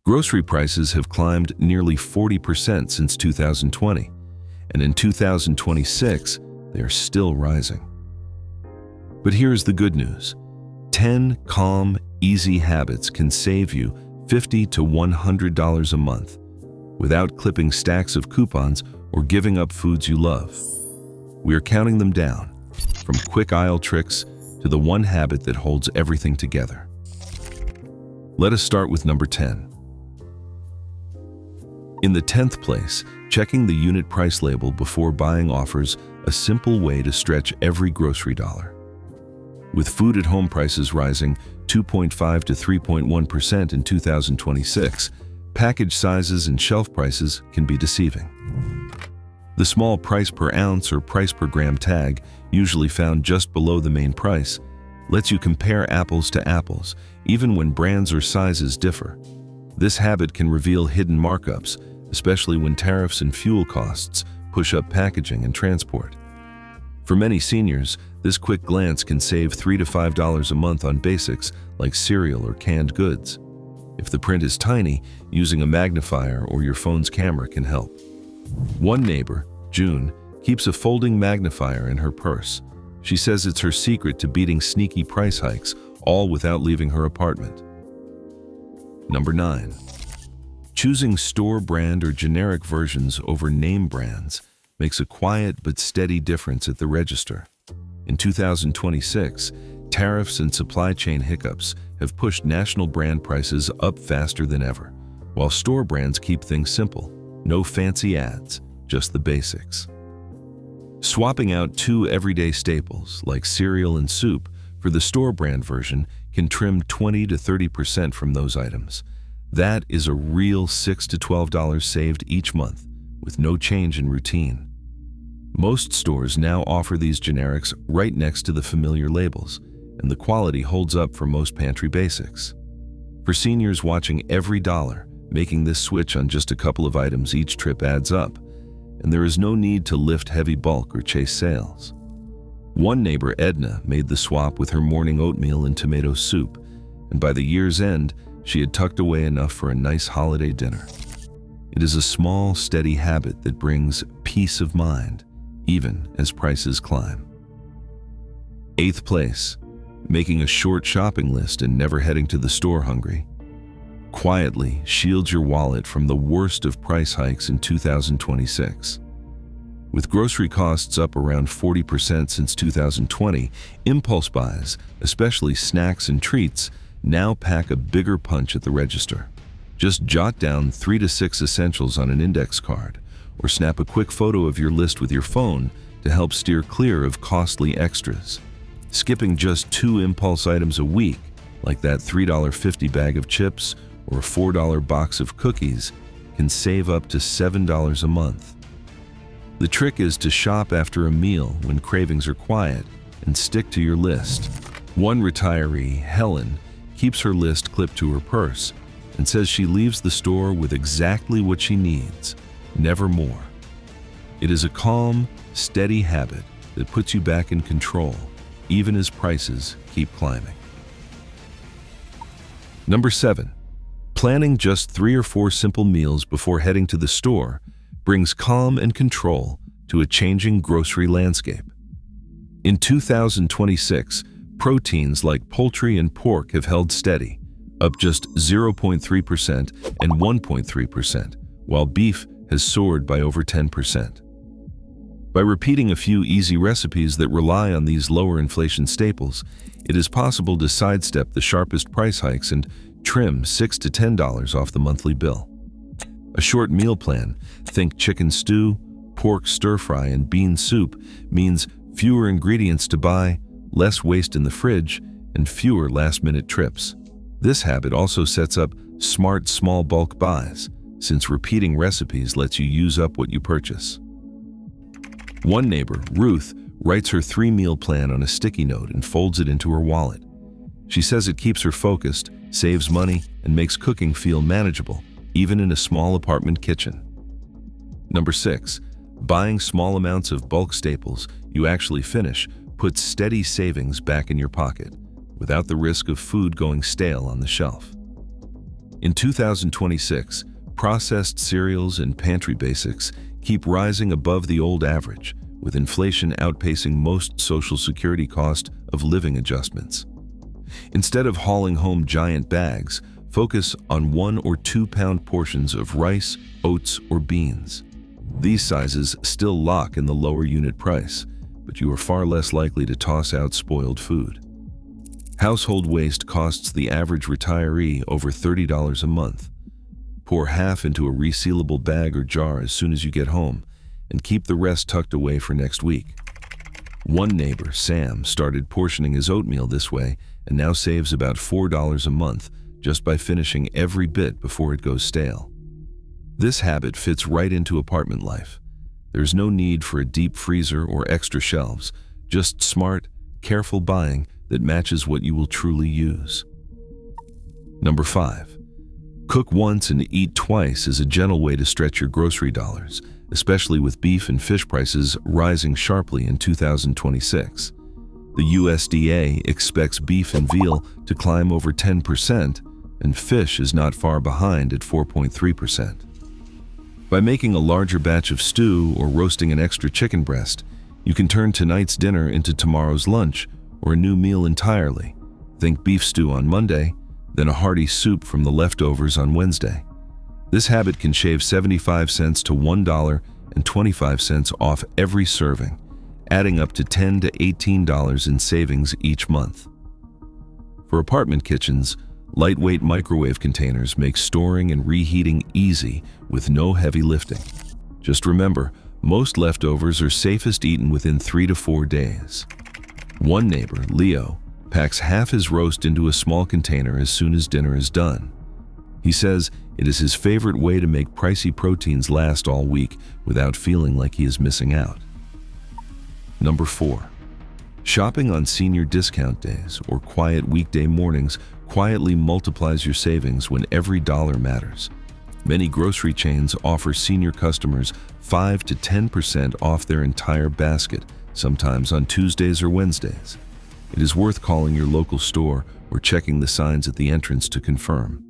Grocery prices have climbed nearly 40% since 2020, and in 2026, they are still rising. But here's the good news. 10 calm, easy habits can save you $50 to $100 a month without clipping stacks of coupons or giving up foods you love. We are counting them down, from quick aisle tricks to the one habit that holds everything together. Let us start with number 10. In the 10th place, checking the unit price label before buying offers a simple way to stretch every grocery dollar. With food at home prices rising 2.5 to 3.1% in 2026, package sizes and shelf prices can be deceiving. The small price per ounce or price per gram tag, usually found just below the main price, lets you compare apples to apples, even when brands or sizes differ. This habit can reveal hidden markups, especially when tariffs and fuel costs push up packaging and transport. For many seniors, this quick glance can save $3 to $5 a month on basics like cereal or canned goods. If the print is tiny, using a magnifier or your phone's camera can help. One neighbor, June, keeps a folding magnifier in her purse. She says it's her secret to beating sneaky price hikes, all without leaving her apartment. Number 9. Choosing store brand or generic versions over name brands makes a quiet but steady difference at the register. In 2026, tariffs and supply chain hiccups have pushed national brand prices up faster than ever, while store brands keep things simple. No fancy ads, just the basics. Swapping out 2 everyday staples like cereal and soup for the store brand version can trim 20 to 30% from those items. That is a real $6 to $12 saved each month with no change in routine. Most stores now offer these generics right next to the familiar labels, and the quality holds up for most pantry basics. For seniors watching every dollar, making this switch on just a couple of items each trip adds up, and there is no need to lift heavy bulk or chase sales. One neighbor, Edna, made the swap with her morning oatmeal and tomato soup, and by the year's end, she had tucked away enough for a nice holiday dinner. It is a small, steady habit that brings peace of mind, even as prices climb. 8th place, making a short shopping list and never heading to the store hungry. Quietly shields your wallet from the worst of price hikes in 2026. With grocery costs up around 40% since 2020, impulse buys, especially snacks and treats, now pack a bigger punch at the register. Just jot down 3 to 6 essentials on an index card, or snap a quick photo of your list with your phone to help steer clear of costly extras. Skipping just 2 impulse items a week, like that $3.50 bag of chips or a $4 box of cookies, can save up to $7 a month. The trick is to shop after a meal when cravings are quiet and stick to your list. One retiree, Helen, keeps her list clipped to her purse and says she leaves the store with exactly what she needs, never more. It is a calm, steady habit that puts you back in control, even as prices keep climbing. Number 7. Planning just 3 or 4 simple meals before heading to the store brings calm and control to a changing grocery landscape. In 2026, proteins like poultry and pork have held steady, up just 0.3% and 1.3%, while beef has soared by over 10%. By repeating a few easy recipes that rely on these lower inflation staples, it is possible to sidestep the sharpest price hikes and trim $6 to $10 off the monthly bill. A short meal plan, think chicken stew, pork stir-fry, and bean soup, means fewer ingredients to buy, less waste in the fridge, and fewer last-minute trips. This habit also sets up smart small bulk buys, since repeating recipes lets you use up what you purchase. One neighbor, Ruth, writes her 3-meal plan on a sticky note and folds it into her wallet. She says it keeps her focused, saves money, and makes cooking feel manageable, even in a small apartment kitchen. Number 6. Buying small amounts of bulk staples you actually finish puts steady savings back in your pocket, without the risk of food going stale on the shelf. In 2026, processed cereals and pantry basics keep rising above the old average, with inflation outpacing most Social Security cost of living adjustments. Instead of hauling home giant bags, focus on 1 or 2 pound portions of rice, oats, or beans. These sizes still lock in the lower unit price, but you are far less likely to toss out spoiled food. Household waste costs the average retiree over $30 a month. Pour half into a resealable bag or jar as soon as you get home, and keep the rest tucked away for next week. One neighbor, Sam, started portioning his oatmeal this way and now saves about $4 a month just by finishing every bit before it goes stale. This habit fits right into apartment life. There's no need for a deep freezer or extra shelves, just smart, careful buying that matches what you will truly use. Number 5. Cook once and eat twice is a gentle way to stretch your grocery dollars, especially with beef and fish prices rising sharply in 2026. The USDA expects beef and veal to climb over 10%, and fish is not far behind at 4.3%. By making a larger batch of stew or roasting an extra chicken breast, you can turn tonight's dinner into tomorrow's lunch or a new meal entirely. Think beef stew on Monday, then a hearty soup from the leftovers on Wednesday. This habit can shave 75 cents to $1.25 off every serving, adding up to $10 to $18 in savings each month. For apartment kitchens, lightweight microwave containers make storing and reheating easy with no heavy lifting. Just remember, most leftovers are safest eaten within 3 to 4 days. One neighbor, Leo, packs half his roast into a small container as soon as dinner is done. He says it is his favorite way to make pricey proteins last all week without feeling like he is missing out. Number 4. Shopping on senior discount days or quiet weekday mornings quietly multiplies your savings when every dollar matters. Many grocery chains offer senior customers 5 to 10% off their entire basket, sometimes on Tuesdays or Wednesdays. It is worth calling your local store or checking the signs at the entrance to confirm.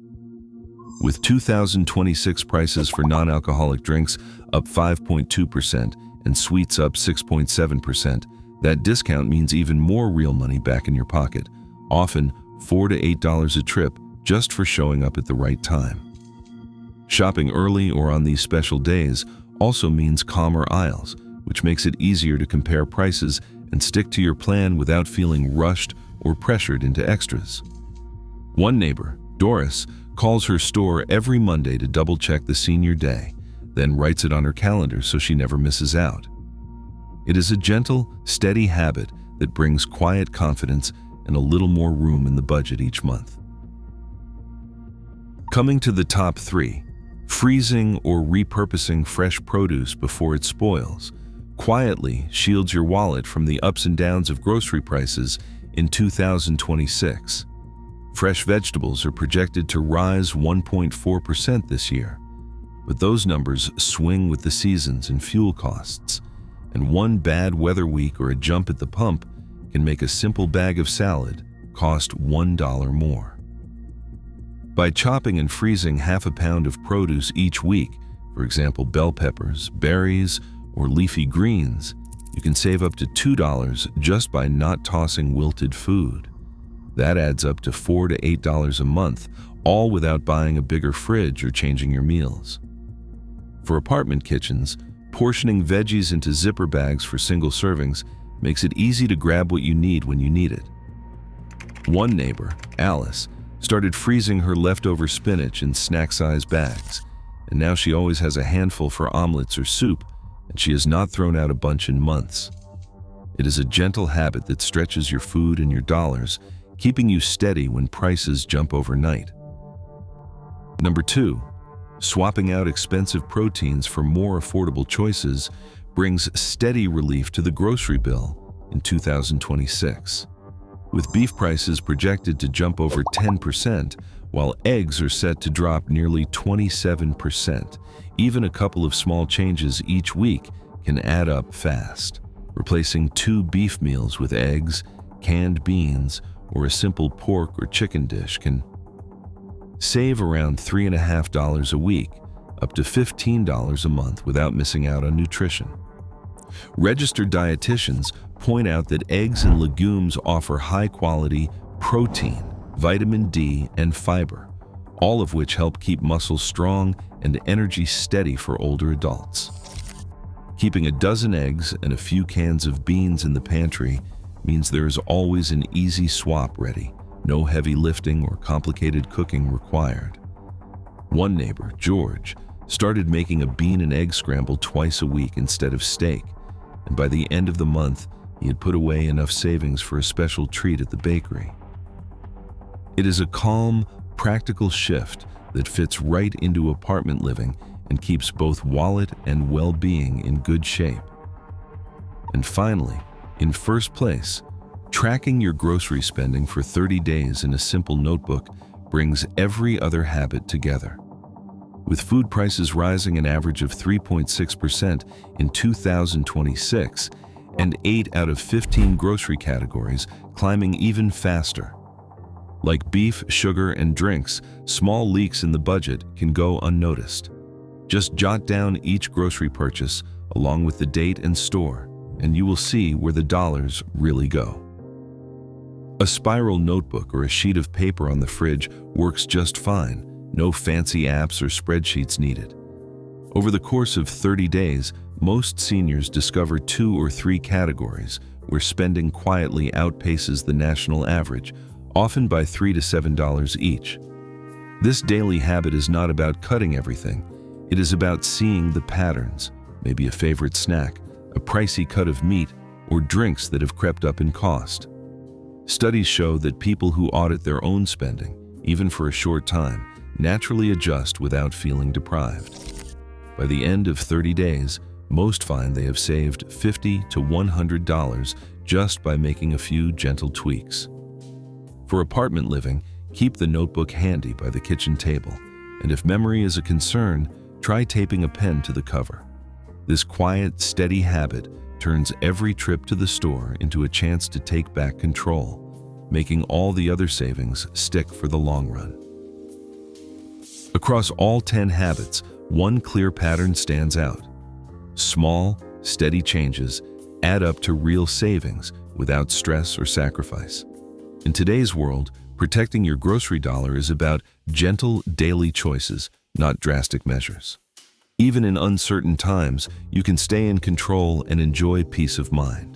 With 2026 prices for non-alcoholic drinks up 5.2% and sweets up 6.7%, that discount means even more real money back in your pocket, often $4 to $8 a trip just for showing up at the right time. Shopping early or on these special days also means calmer aisles, which makes it easier to compare prices and stick to your plan without feeling rushed or pressured into extras. One neighbor, Doris, calls her store every Monday to double-check the senior day, then writes it on her calendar so she never misses out. It is a gentle, steady habit that brings quiet confidence and a little more room in the budget each month. Coming to the top 3, freezing or repurposing fresh produce before it spoils quietly shields your wallet from the ups and downs of grocery prices in 2026. Fresh vegetables are projected to rise 1.4% this year, but those numbers swing with the seasons and fuel costs, and one bad weather week or a jump at the pump can make a simple bag of salad cost $1 more. By chopping and freezing half a pound of produce each week, for example bell peppers, berries, or leafy greens, you can save up to $2 just by not tossing wilted food. That adds up to $4 to $8 a month, all without buying a bigger fridge or changing your meals. For apartment kitchens, portioning veggies into zipper bags for single servings makes it easy to grab what you need when you need it. One neighbor, Alice, started freezing her leftover spinach in snack-size bags, and now she always has a handful for omelets or soup, and she has not thrown out a bunch in months. It is a gentle habit that stretches your food and your dollars, keeping you steady when prices jump overnight. Number 2, swapping out expensive proteins for more affordable choices brings steady relief to the grocery bill in 2026. With beef prices projected to jump over 10%, while eggs are set to drop nearly 27%, even a couple of small changes each week can add up fast. Replacing 2 beef meals with eggs, canned beans, or a simple pork or chicken dish can Save around $3.50 a week, up to $15 a month without missing out on nutrition. Registered dietitians point out that eggs and legumes offer high-quality protein, vitamin D, and fiber, all of which help keep muscles strong and energy steady for older adults. Keeping a dozen eggs and a few cans of beans in the pantry means there is always an easy swap ready, no heavy lifting or complicated cooking required. One neighbor, George, started making a bean and egg scramble twice a week instead of steak, and by the end of the month, he had put away enough savings for a special treat at the bakery. It is a calm, practical shift that fits right into apartment living and keeps both wallet and well-being in good shape. And finally, in first place, tracking your grocery spending for 30 days in a simple notebook brings every other habit together. With food prices rising an average of 3.6% in 2026 and 8 out of 15 grocery categories climbing even faster. Like beef, sugar, and drinks, small leaks in the budget can go unnoticed. Just jot down each grocery purchase along with the date and store, and you will see where the dollars really go. A spiral notebook or a sheet of paper on the fridge works just fine. No fancy apps or spreadsheets needed. Over the course of 30 days, most seniors discover 2 or 3 categories where spending quietly outpaces the national average, often by $3 to $7 each. This daily habit is not about cutting everything. It is about seeing the patterns, maybe a favorite snack, a pricey cut of meat, or drinks that have crept up in cost. Studies show that people who audit their own spending, even for a short time, naturally adjust without feeling deprived. By the end of 30 days, most find they have saved $50 to $100 just by making a few gentle tweaks. For apartment living, keep the notebook handy by the kitchen table, and if memory is a concern, try taping a pen to the cover. This quiet, steady habit turns every trip to the store into a chance to take back control, making all the other savings stick for the long run. Across all 10 habits, one clear pattern stands out. Small, steady changes add up to real savings without stress or sacrifice. In today's world, protecting your grocery dollar is about gentle daily choices, not drastic measures. Even in uncertain times, you can stay in control and enjoy peace of mind.